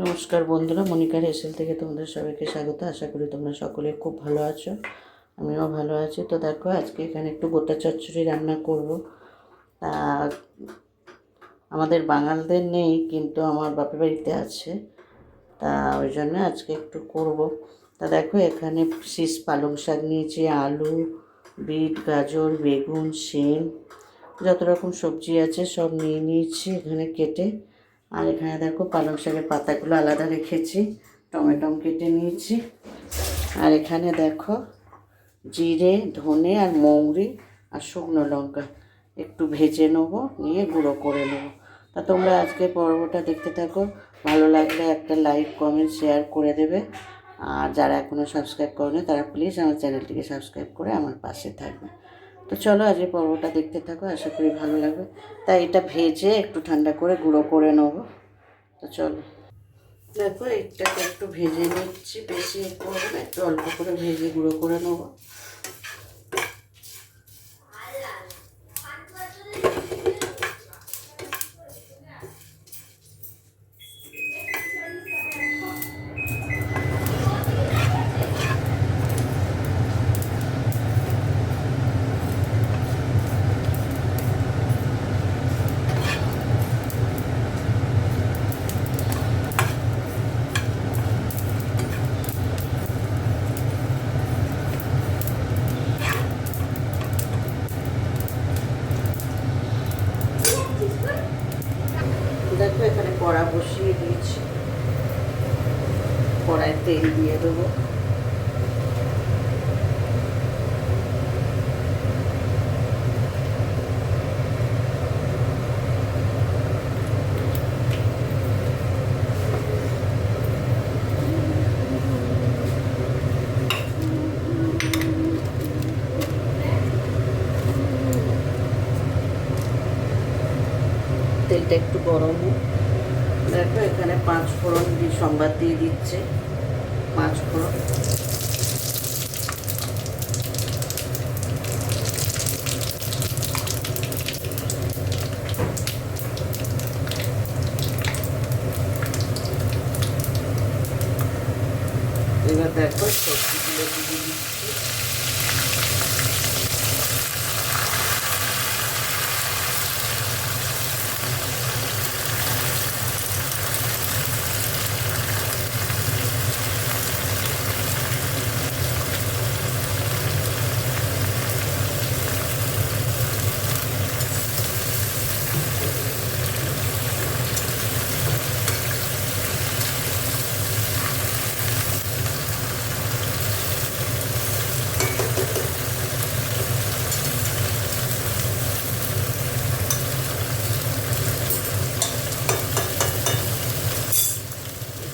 নমস্কার বন্ধুরা, মনিকার হেসেল থেকে তোমাদের সবাইকে স্বাগত। আশা করি তোমরা সকলে খুব ভালো আছো, আমিও ভালো আছি। তো দেখো, আজকে এখানে একটু গোটা চচ্চড়ি রান্না করব। তা আমাদের বাঙালদের নেই, কিন্তু আমার বাপের বাড়িতে আছে, তা ওই জন্য আজকে একটু করব। তা দেখো, এখানে শীষ পালং শাক নিয়েছি, আলু, বিট, গাজর, বেগুন, শিম, যত রকম সবজি আছে সব নিয়ে নিয়েছি এখানে কেটে। আর এখানে দেখো, পালং শাকের পাতাগুলো আলাদা রেখেছি, টমেটো কেটে নিয়েছি। আর এখানে দেখো, জিরে, ধনে আর মৌরি আর শুকনো লঙ্কা একটু ভেজে নেবো, নিয়ে গুঁড়ো করে নেবো। তা তোমরা আজকে পর্বটা দেখতে থাকো, ভালো লাগলে একটা লাইক, কমেন্ট, শেয়ার করে দেবে। আর যারা এখনও সাবস্ক্রাইব করেনি তারা প্লিজ আমার চ্যানেলটিকে সাবস্ক্রাইব করে আমার পাশে থাকবে। তো চলো, আজকে পর্বটা দেখতে থাকো, আশা করি ভালো লাগবে। তাই এটা ভেজে একটু ঠান্ডা করে গুঁড়ো করে নেবো। তো চলো, দেখো এটাকে একটু ভেজে নিচ্ছি, বেশি করবো না, একটু অল্প করে ভেজে গুঁড়ো করে নেবো। দেখো, এখানে কড়া বসিয়ে দিয়েছি, কড়ায় তেল দিয়ে দেবো। তেলটা একটু গরম হোক। দেখো, এখানে 5 ফোড়ন দিয়ে সম্বাদ দিয়ে দিচ্ছে, 5 ফোড়ন। এবার দেখো, সবজিগুলো দিয়ে দিচ্ছি।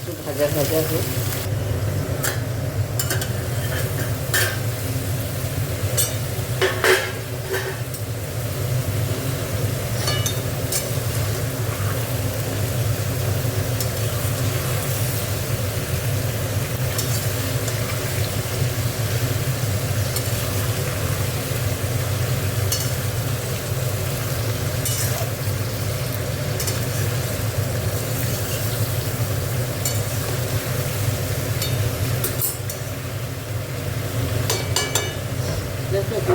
একটু ভাজা ভাজা হোক। দেখো, একটু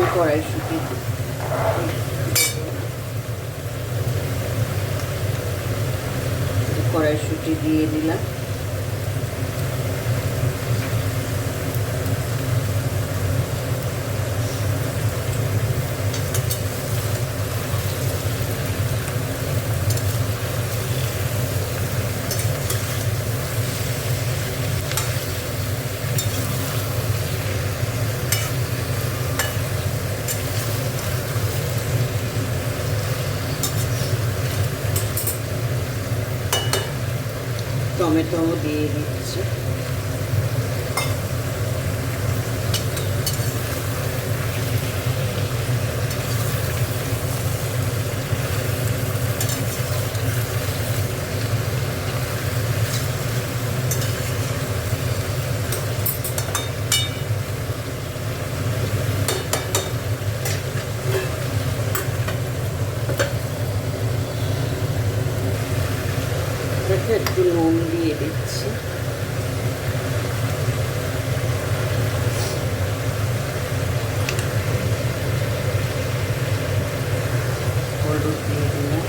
কড়াইশুঁটি দিয়ে দিলাম। টমেটো দিয়ে দিচ্ছি। একটু নুন দিয়ে দিচ্ছি। হলুদ দিয়ে দিলাম।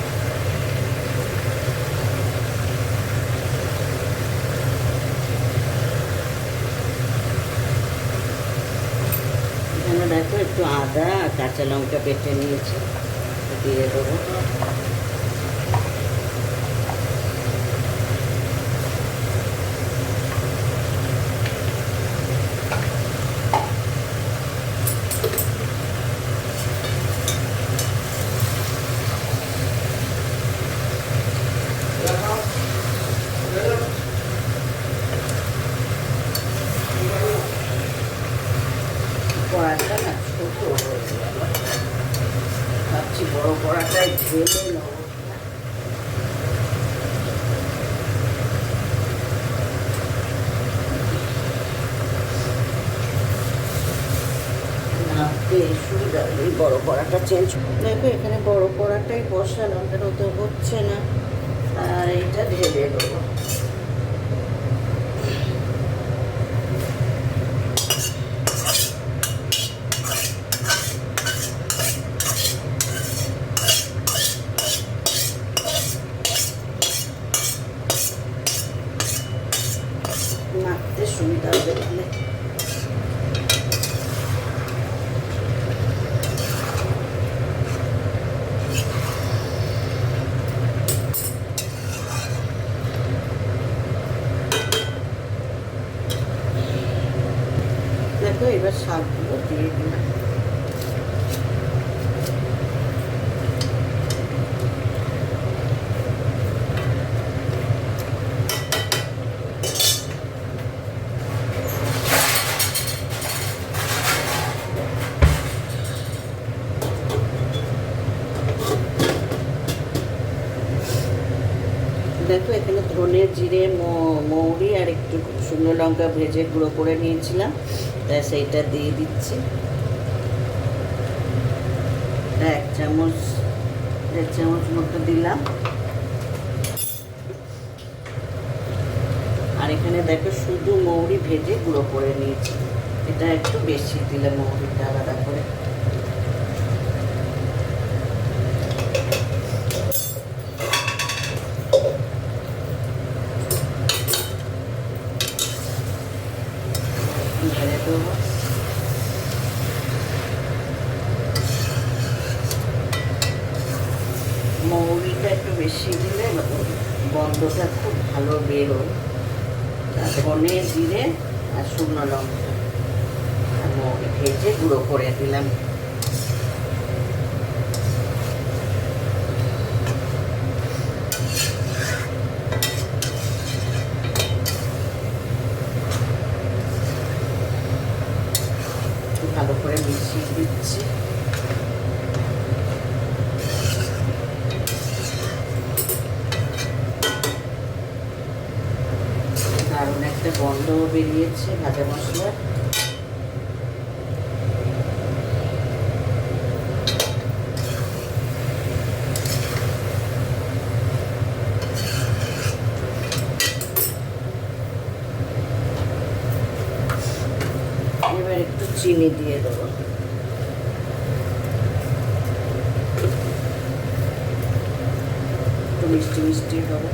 এখানে দেখো একটু আদা আর কাঁচা লঙ্কা বেটে নিয়েছি, দিয়ে দেবো। কড়াটা না ছোট হয়ে গেল, ভাবছি বড় কড়াটাই ঢেলে নেব। ভাবতে সুবিধা এই বড় কড়াটা চেঞ্জ। দেখো এখানে বড় কড়াটাই বসালাম, কেন তো হচ্ছে না, আর এইটা ঢেলে দেবো। মাখতে সুবিধা হবে তাহলে। দেখো এবার শাকগুলো দিয়ে দিলাম। দেখো এখানে ধনে জিরে মৌরি আর একটু শুকনো লঙ্কা ভেজে গুঁড়ো করে নিয়েছিলাম, তাই সেইটা দিয়ে দিচ্ছি। এক চামচ 1.5 চামচ মতো দিলাম। আর এখানে দেখো শুধু মৌরি ভেজে গুঁড়ো করে নিয়েছি, এটা একটু বেশি দিলে মৌরিটা আলাদা করে। ঢেলে দেবো। মৌরিটা একটু বেশি দিলে গন্ধটা খুব ভালো বেরোয়। ধনে জিরে আর শুকনো লঙ্কা আর মৌরি ভেজে গুঁড়ো করে দিলাম। ভালো করে মিশিয়ে দিচ্ছি। দারুণ একটা গন্ধ বেরিয়েছে ভাজা মশলার। এবার একটু চিনি দিয়ে দেবো। একটু মিষ্টি মিষ্টি হবে।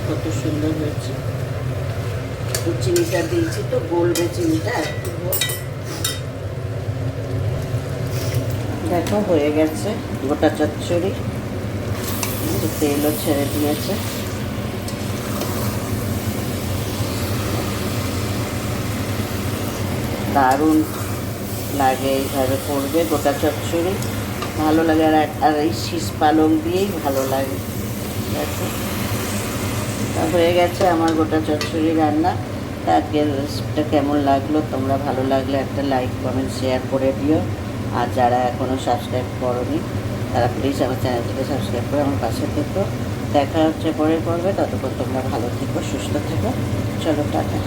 কত সুন্দর হয়েছে। তো চিনিটা দিয়েছি তো গলবে চিনিটা। দেখো হয়ে গেছে গোটা চচ্চড়ি, তেলও ছেড়ে দিয়েছে। দারুণ লাগে এইভাবে করবে গোটা চচ্চড়ি। ভালো লাগে। আর এই শীষ পালং দিয়েই ভালো লাগে। দেখো তা হয়ে গেছে আমার গোটা চচ্চড়ি রান্না। তা আজকের রেসিপিটা কেমন লাগলো, তোমরা ভালো লাগলে একটা লাইক কমেন্ট শেয়ার করে দিও। আর যারা এখনও সাবস্ক্রাইব করোনি তারা প্লিজ আমার চ্যানেলটিকে সাবস্ক্রাইব করে আমার পাশে থেকো। দেখা হচ্ছে পরের পর্বে, ততক্ষণ তোমরা ভালো থেকো, সুস্থ থেকো। চলো টাটা।